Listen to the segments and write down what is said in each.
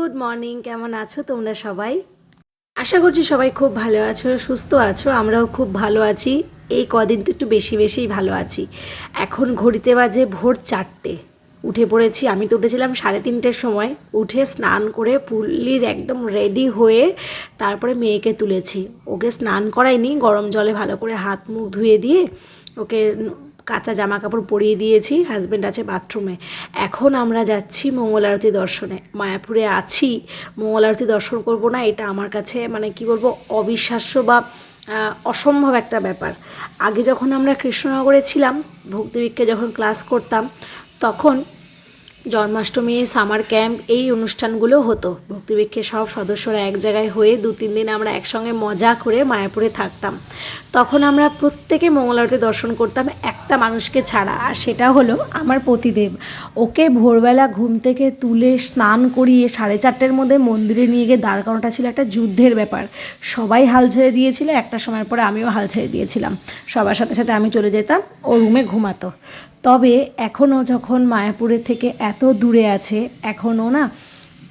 Good morning, কেমন আছো তোমরা সবাই? আশা করছি সবাই খুব ভালো আছো, সুস্থ আছো। আমরাও খুব ভালো আছি। এই কদিন তো একটু বেশিই ভালো আছি। এখন ঘড়িতে বাজে ভোর 4টে। উঠে পড়েছি। আমি তো উঠেছিলাম 3:30টার সময়। উঠে স্নান করে ফুল্লির একদম রেডি হয়ে তারপরে মেয়েকে তুলেছি। ওকে স্নান করাইনি, গরম জলে ভালো করে হাত মুখ ধুয়ে দিয়ে ওকে কাঁচা জামা কাপড় পরিয়ে দিয়েছি। হাজব্যান্ড আছে বাথরুমে। এখন আমরা যাচ্ছি মঙ্গল আরতি দর্শনে। মায়াপুরে আছি, মঙ্গল আরতি দর্শন করব না, এটা আমার কাছে মানে কি বলবো, অবিশ্বাস্য বা অসম্ভব একটা ব্যাপার। আগে যখন আমরা কৃষ্ণনগরে ছিলাম, ভক্তিবিককে যখন ক্লাস করতাম, তখন জন্মাষ্টমী, সামার ক্যাম্প, এই অনুষ্ঠানগুলো হতো। ভক্তিবৃক্ষের সব সদস্যরা এক জায়গায় হয়ে 2-3 দিন আমরা একসঙ্গে মজা করে মায়াপুরে থাকতাম। তখন আমরা প্রত্যেকে মঙ্গল আরতি দর্শন করতাম, একটা মানুষকে ছাড়া, আর সেটা হলো আমার পতিদেব। ওকে ভোরবেলা ঘুম থেকে তুলে স্নান করিয়ে 4:30টার মধ্যে মন্দিরে নিয়ে গিয়ে দাঁড় করানোটা ছিল একটা যুদ্ধের ব্যাপার। সবাই হাল ছেড়ে দিয়েছিল, একটা সময় পরে আমিও হাল ছেড়ে দিয়েছিলাম। সবার সাথে সাথে আমি চলে যেতাম, ও রুমে ঘুমাতো। তবে এখনও যখন মায়াপুরের থেকে এত দূরে আছে, এখনও না,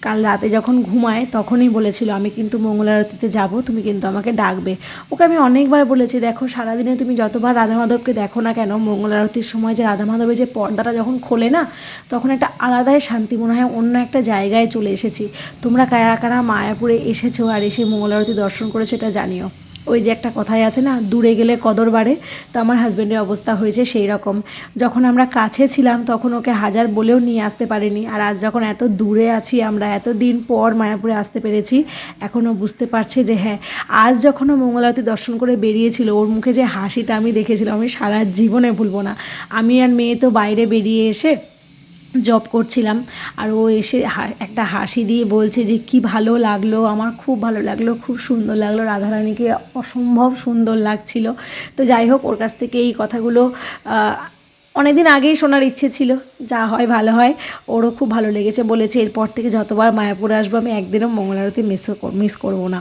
কাল রাতে যখন ঘুমায় তখনই বলেছিল আমি কিন্তু মঙ্গল আরতিতে যাবো, তুমি কিন্তু আমাকে ডাকবে। ওকে আমি অনেকবার বলেছি, দেখো সারাদিনে তুমি যতবার রাধা মাধবকে দেখো না কেন, মঙ্গল আরতির সময় যে রাধা মাধবের যে পর্দাটা যখন খোলে না, তখন একটা আলাদাই শান্তি, মনে হয় অন্য একটা জায়গায় চলে এসেছি। তোমরা কারা কারা মায়াপুরে এসেছো আর এসে মঙ্গল আরতি দর্শন করেছো এটা জানিও। ওই যে একটা কথাই আছে না, দূরে গেলে কদর বাড়ে, তো আমার হাজব্যান্ডের অবস্থা হয়েছে সেই রকম। যখন আমরা কাছে ছিলাম তখন ওকে হাজার বলেও নিয়ে আসতে পারিনি, আর আজ যখন এত দূরে আছি, আমরা এত দিন পর মায়াপুরে আসতে পেরেছি, এখনও বুঝতে পারছে যে হ্যাঁ, আজ যখন ও মঙ্গল আরতি দর্শন করে বেরিয়েছিল, ওর মুখে যে হাসিটা আমি দেখেছিলাম, আমি সারা জীবনে ভুলবো না। আমি আর মেয়ে তো বাইরে বেরিয়ে এসে জব করছিলাম, আর ও এসে একটা হাসি দিয়ে বলছে যে কি ভালো লাগলো, আমার খুব ভালো লাগলো, খুব সুন্দর লাগলো, রাধারানীকে অসম্ভব সুন্দর লাগছিল। তো যাই হোক, ওর কাছ থেকে এই কথাগুলো অনেক দিন আগেই শোনার ইচ্ছে ছিল। যা হয় ভালো হয়। ওরও খুব ভালো লেগেছে, বলেছে এরপর থেকে যতবার মায়াপুরে আসবো আমি একদিনও মঙ্গল আরতি মিস করবো না।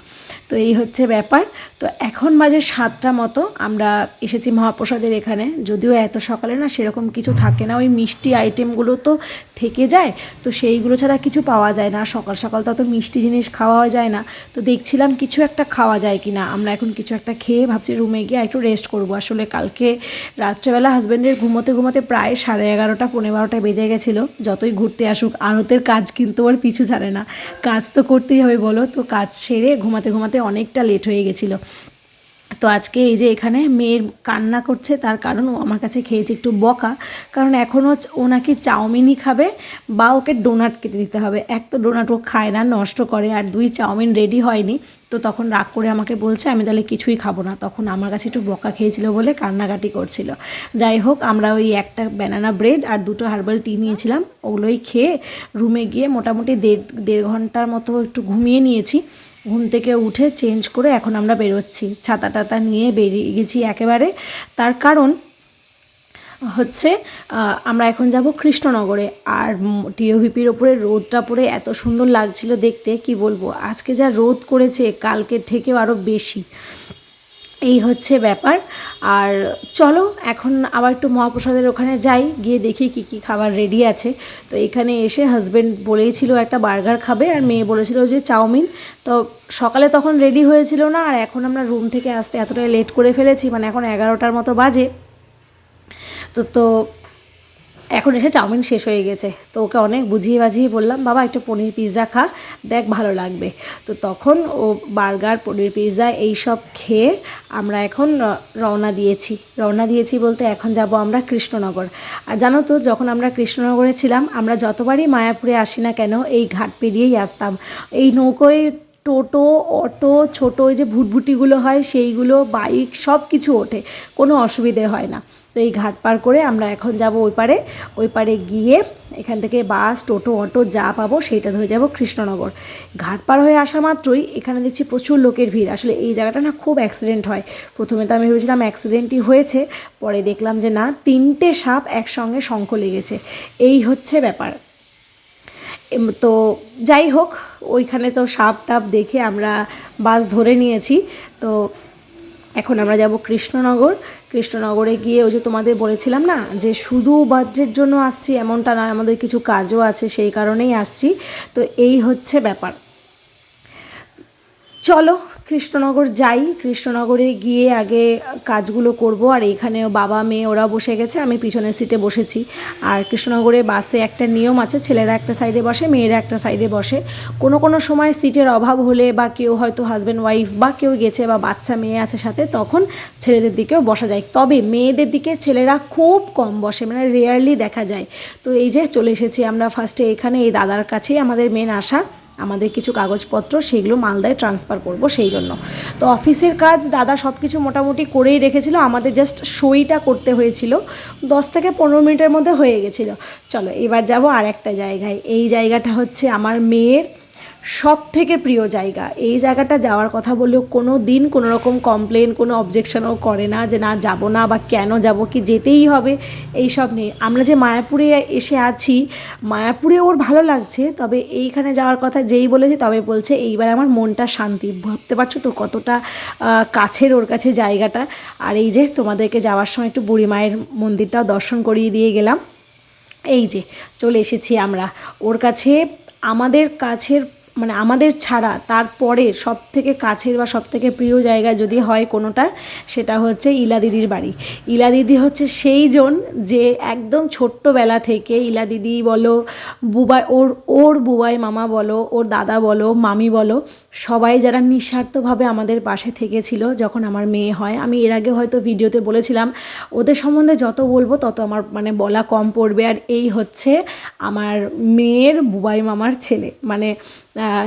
তো এই হচ্ছে ব্যাপার। তো এখন বাজে 7টা মতো, আমরা এসেছি মহাপ্রসাদের এখানে। যদিও এত সকালে না সেরকম কিছু থাকে না, ওই মিষ্টি আইটেমগুলো তো থেকে যায়, তো সেইগুলো ছাড়া কিছু পাওয়া যায় না। সকাল সকাল তো অত মিষ্টি জিনিস খাওয়া যায় না। তো দেখছিলাম কিছু একটা খাওয়া যায় কি না। আমরা এখন কিছু একটা খেয়ে ভাবছি রুমে গিয়ে একটু রেস্ট করবো। আসলে কালকে রাত্রেবেলা হাজব্যান্ডের ঘুমোতে ঘুমোতে প্রায় 11:30, 12:15 বেজে গেছিলো। যতই ঘুরতে আসুক, আড়তের কাজ কিন্তু ওর পিছু ছাড়ে না, কাজ তো করতেই হবে বলো। তো কাজ সেরে ঘুমাতে ঘুমাতে অনেকটা লেট হয়ে গেছিলো। তো আজকে এই যে এখানে মেয়ের কান্না করছে, তার কারণ ও আমার কাছে খেয়েছে একটু বকা, কারণ এখনও ও নাকি চাউমিনই খাবে বা ওকে ডোনাট কেটে দিতে হবে। এক তো ডোনাট ও খায় না, নষ্ট করে, আর 2 চাউমিন রেডি হয়নি। তো তখন রাগ করে আমাকে বলছে আমি তাহলে কিছুই খাবো না। তখন আমার কাছে একটু বকা খেয়েছিল বলে কান্নাকাটি করছিল। যাই হোক, আমরা ওই একটা ব্যানানা ব্রেড আর 2টো হার্বাল টি নিয়েছিলাম, ওগুলোই খেয়ে রুমে গিয়ে মোটামুটি দেড় ঘন্টার মতো একটু ঘুমিয়ে নিয়েছি। ঘুম থেকে উঠে চেঞ্জ করে এখন আমরা বেরোচ্ছি, ছাতা টাতা নিয়ে বেরিয়ে গেছি একেবারে। তার কারণ হচ্ছে আমরা এখন যাব কৃষ্ণনগরে। আর টিওভিপির ওপরে রোদটা পড়ে এত সুন্দর লাগছিল দেখতে, কি বলবো। আজকে যা রোদ করেছে কালকের থেকেও আরও বেশি। এই হচ্ছে ব্যাপার। আর চলো এখন আবার একটু মহাপ্রসাদের ওখানে যাই, গিয়ে দেখি কি কি খাবার রেডি আছে। তো এখানে এসে হাজব্যান্ড বলেইছিল একটা বার্গার খাবে, আর মেয়ে বলেছিল যে চাউমিন। তো সকালে তখন রেডি হয়েছিল না, আর এখন আমরা রুম থেকে আসতে এতটাই লেট করে ফেলেছি, মানে এখন 11টার মতো বাজে। তো এখন এসে চাউমিন শেষ হয়ে গেছে। তো ওকে অনেক বুঝিয়ে বাজিয়ে বললাম, বাবা একটু পনির পিৎজা খা, দেখ ভালো লাগবে। তো তখন ও বার্গার, পনির পিৎজা এইসব খেয়ে আমরা এখন রওনা দিয়েছি বলতে এখন যাব আমরা কৃষ্ণনগর। আর জানো তো, যখন আমরা কৃষ্ণনগরে ছিলাম, আমরা যতবারই মায়াপুরে আসি না কেন এই ঘাট পেরিয়েই আসতাম। এই নৌকোয় টোটো, অটো, ছোটো ওই যে ভুটভুটিগুলো হয় সেইগুলো, বাইক, সব কিছু ওঠে, কোনো অসুবিধে হয় না। তো এই ঘাট পার করে আমরা এখন যাব ওই পারে গিয়ে এখান থেকে বাস, টোটো, অটো যা পাবো সেইটা ধরে যাব কৃষ্ণনগর। ঘাট পার হয়ে আসা মাত্রই এখানে দেখছি প্রচুর লোকের ভিড়। আসলে এই জায়গাটা না খুব অ্যাক্সিডেন্ট হয়। প্রথমে তো আমি ভেবেছিলাম অ্যাক্সিডেন্টই হয়েছে, পরে দেখলাম যে না, 3টে সাপ একসঙ্গে শঙ্খ লেগেছে। এই হচ্ছে ব্যাপার। তো যাই হোক, ওইখানে তো সাপ টাপ দেখে আমরা বাস ধরে নিয়েছি। তো এখন আমরা যাব কৃষ্ণনগর। কৃষ্ণনগরে গিয়ে ওই যে তোমাদের বলেছিলাম না যে শুধু বার্থডের জন্য আসছি এমনটা নয়, আমাদের কিছু কাজও আছে, সেই কারণেই আসছি। তো এই হচ্ছে ব্যাপার। চলো কৃষ্ণনগর যাই, কৃষ্ণনগরে গিয়ে আগে কাজগুলো করব। আর এইখানেও বাবা মেয়ে ওরা বসে গেছে, আমি পিছনের সিটে বসেছি। আর কৃষ্ণনগরে বাসে একটা নিয়ম আছে, ছেলেরা একটা সাইডে বসে, মেয়েরা একটা সাইডে বসে। কোনো কোনো সময় সিটের অভাব হলে বা কেউ হয়তো হাজব্যান্ড ওয়াইফ বা কেউ গেছে বা বাচ্চা মেয়ে আছে সাথে, তখন ছেলেদের দিকেও বসা যায়। তবে মেয়েদের দিকে ছেলেরা খুব কম বসে, মানে রেয়ারলি দেখা যায়। তো এই যে চলে এসেছি আমরা ফার্স্টে এখানে, এই দাদার কাছেই আমাদের মেন আসা। আমাদের কিছু কাগজপত্র সেগুলো মালদায় ট্রান্সফার করব, সেই জন্য। তো অফিসের কাজ দাদা সব কিছু মোটামুটি করেই রেখেছিল, আমাদের জাস্ট সইটা করতে হয়েছিল। 10 থেকে 15 মিনিটের মধ্যে হয়ে গেছিলো। চলো এবার যাব আর একটা জায়গায়। এই জায়গাটা হচ্ছে আমার মেয়ের সব থেকে প্রিয় জায়গা। এই জায়গাটা যাওয়ার কথা বললেও কোনো দিন কোনো রকম কমপ্লেন, কোনো অবজেকশনও করে না যে না যাব না বা কেন যাব, কি যেতেই হবে, এই সব নেই। আমরা যে মায়াপুরে এসে আছি, মায়াপুরে ওর ভালো লাগছে, তবে এইখানে যাওয়ার কথা যেই বলেছে তবে বলছে এইবার আমার মনটা শান্তি। ভাবতে পারছো তো কতটা কাছের ওর কাছে জায়গাটা। আর এই যে তোমাদেরকে যাওয়ার সময় একটু বুড়ি মায়ের মন্দিরটাও দর্শন করিয়ে দিয়ে গেলাম। এই যে চলে এসেছি আমরা ওর কাছে। আমাদের কাছের মানে আমাদের ছাড়া তারপরে সব থেকে কাছের বা সব থেকে প্রিয় জায়গা যদি হয় কোনোটা, সেটা হচ্ছে ইলা দিদির বাড়ি। ইলা দিদি হচ্ছে সেই জন যে একদম ছোট্টবেলা থেকে ইলা দিদি বলো, বুবাই ওর বুবাই মামা বলো, ওর দাদা বলো, মামি বলো, সবাই যারা নিঃস্বার্থভাবে আমাদের পাশে থেকেছিল যখন আমার মেয়ে হয়। আমি এর আগে হয়তো ভিডিওতে বলেছিলাম, ওদের সম্বন্ধে যত বলবো তত আমার মানে বলা কম পড়বে। আর এই হচ্ছে আমার মেয়ের বুবাই মামার ছেলে, মানে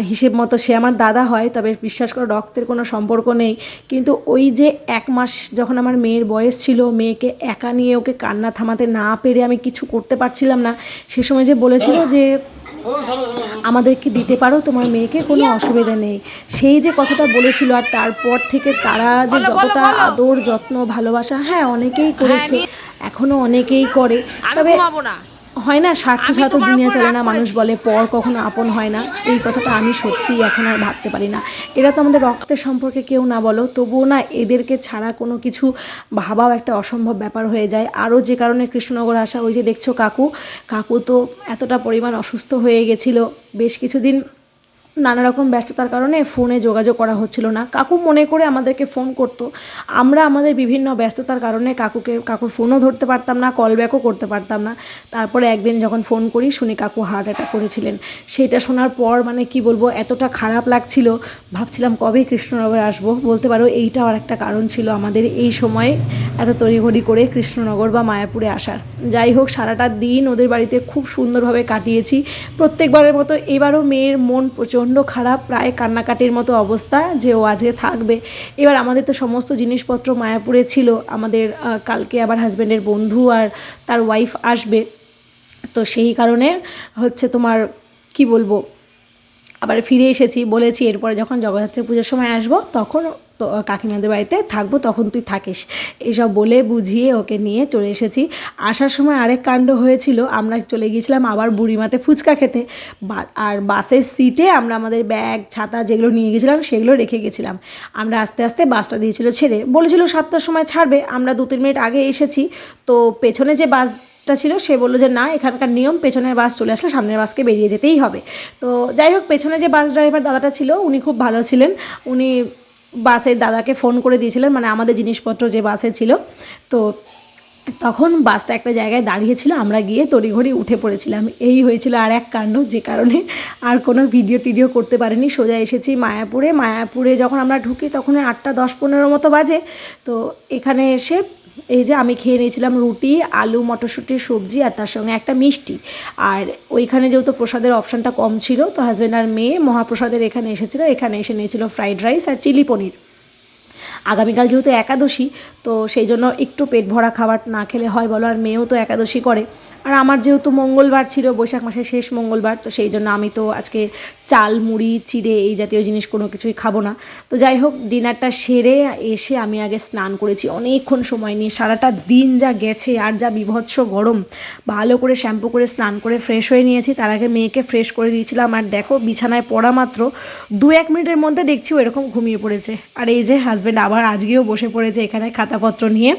হিসেব মতো সে আমার দাদা হয়, তবে বিশ্বাস করো রক্তের কোনো সম্পর্ক নেই। কিন্তু ওই যে 1 মাস যখন আমার মেয়ের বয়স ছিল, মেয়েকে একা নিয়ে ওকে কান্না থামাতে না পেরে আমি কিছু করতে পারছিলাম না, সে সময় যে বলেছিল যে আমাদেরকে দিতে পারো তোমার মেয়েকে, কোনো অসুবিধা নেই, সেই যে কথাটা বলেছিল। আর তারপর থেকে তারা যে যতটা আদর যত্ন ভালোবাসা, হ্যাঁ অনেকেই করেছে, এখনও অনেকেই করে। তবে হয় না, স্বার্থ ছাড়া তো দুনিয়া চলে না, মানুষ বলে পর কখনো আপন হয় না। এই কথাটা আমি সত্যিই এখন আর ভাবতে পারি না। এরা তো আমাদের রক্তের সম্পর্কে কেউ না বলো, তবুও না এদেরকে ছাড়া কোনো কিছু ভাবাও একটা অসম্ভব ব্যাপার হয়ে যায়। আরও যে কারণে কৃষ্ণনগর আসা, ওই যে দেখছো কাকু তো এতটা পরিমাণ অসুস্থ হয়ে গেছিলো, বেশ কিছুদিন নানা রকম ব্যস্ততার কারণে ফোনে যোগাযোগ করা হচ্ছিল না। কাকু মনে করে আমাদেরকে ফোন করতো, আমরা আমাদের বিভিন্ন ব্যস্ততার কারণে কাকুর ফোনও ধরতে পারতাম না, কল ব্যাকও করতে পারতাম না। তারপরে একদিন যখন ফোন করি শুনি কাকু হার্ট অ্যাটাক করেছিলেন। সেইটা শোনার পর মানে কি বলবো, এতটা খারাপ লাগছিল, ভাবছিলাম কবে কৃষ্ণনগরে আসবো। বলতে পারো এইটাও আর একটা কারণ ছিল আমাদের এই সময়ে এত তড়িঘড়ি করে কৃষ্ণনগর বা মায়াপুরে আসার। যাই হোক, সারাটা দিন ওদের বাড়িতে খুব সুন্দরভাবে কাটিয়েছি প্রত্যেকবারের মতো। এবারও মেয়ের মন প্রচণ্ড খারাপ, প্রায় কান্নাকাটির মতো অবস্থা যে ও আজকে থাকবে। এবার আমাদের তো সমস্ত জিনিসপত্র মায়াপুরে ছিল, আমাদের কালকে আবার হাজব্যান্ডের বন্ধু আর তার ওয়াইফ আসবে, তো সেই কারণে হচ্ছে তোমার কি বলবো, আবার ফিরে এসেছি। বলেছি এরপরে যখন জগদ্ধাত্রী পুজোর সময় আসবো তখন তো কাকিমাদের বাড়িতে থাকবো, তখন তুই থাকিস, এইসব বলে বুঝিয়ে ওকে নিয়ে চলে এসেছি। আসার সময় আরেক কাণ্ড হয়েছিল, আমরা চলে গিয়েছিলাম আবার বুড়িমাতে ফুচকা খেতে, আর বাসের সিটে আমরা আমাদের ব্যাগ ছাতা যেগুলো নিয়ে গেছিলাম সেগুলো রেখে গেছিলাম। আমরা আস্তে আস্তে বাসটা দিয়েছিল ছেড়ে, বলেছিল 7টার সময় ছাড়বে, আমরা 2-3 মিনিট আগে এসেছি। তো পেছনে যে বাসটা ছিল সে বললো যে না, এখানকার নিয়ম পেছনের বাস চলে আসলে সামনের বাসকে বেরিয়ে যেতেই হবে। তো যাই হোক, পেছনে যে বাস ড্রাইভার দাদাটা ছিল উনি খুব ভালো ছিলেন, উনি বাসের দাদাকে ফোন করে দিয়েছিলেন, মানে আমাদের জিনিসপত্র যে বাসে ছিল। তো তখন বাসটা একটা জায়গায় দাঁড়িয়েছিল, আমরা গিয়ে তড়িঘড়ি উঠে পড়েছিলাম। এই হয়েছিল আর এক কাণ্ড, যে কারণে আর কোনো ভিডিও করতে পারিনি। সোজা এসেছি মায়াপুরে যখন আমরা ঢুকি তখন 8টা 10-15 মতো বাজে। তো এখানে এসে এই যে আমি খেয়ে নিয়েছিলাম রুটি, আলু মটরশুঁটির সবজি আর তার সঙ্গে একটা মিষ্টি। আর ওইখানে যেহেতু প্রসাদের অপশানটা কম ছিল, তো হাজব্যান্ড আর মেয়ে মহাপ্রসাদের এখানে এসেছিলো, এখানে এসে নিয়েছিল ফ্রাইড রাইস আর চিলি পনির। আগামীকাল যেহেতু একাদশী, তো সেই জন্য একটু পেট ভরা খাবার না খেলে হয় বলো, আর মেয়েও তো একাদশী করে। আর আমার যেহেতু মঙ্গলবার ছিল, বৈশাখ মাসের শেষ মঙ্গলবার, তো সেই জন্য আমি তো আজকে চাল মুড়ি চিড়ে এই জাতীয় জিনিস কোনো কিছুই খাবো না। তো যাই হোক, ডিনারটা সেরে এসে আমি আগে স্নান করেছি অনেকক্ষণ সময় নিয়ে, সারাটা দিন যা গেছে আর যা বিভৎস গরম, ভালো করে শ্যাম্পু করে স্নান করে ফ্রেশ হয়ে নিয়েছি। তার আগে মেয়েকে ফ্রেশ করে দিয়েছিলাম, আর দেখো বিছানায় পড়া মাত্র 2-1 মিনিটের মধ্যে দেখছি ও এরকম ঘুমিয়ে পড়েছে। আর এই যে হাজব্যান্ড আবার আজকেও বসে পড়েছে এখানে খাতাপত্র নিয়ে।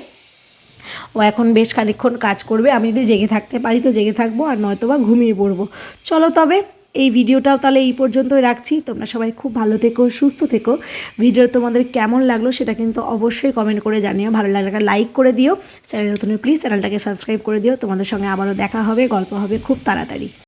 ও এখন বেশ খানিকক্ষণ কাজ করবে, আমি যদি জেগে থাকতে পারি তো জেগে থাকবো, আর নয়তোবা ঘুমিয়ে পড়বো। চলো তবে এই ভিডিওটাও তাহলে এই পর্যন্তই রাখছি। তোমরা সবাই খুব ভালো থেকো, সুস্থ থেকো। ভিডিও তোমাদের কেমন লাগলো সেটা কিন্তু অবশ্যই কমেন্ট করে জানিও। ভালো লাগলে লাইক করে দিও। চ্যানেল নতুন প্লিজ চ্যানেলটাকে সাবস্ক্রাইব করে দিও। তোমাদের সঙ্গে আবারও দেখা হবে, গল্প হবে খুব তাড়াতাড়ি।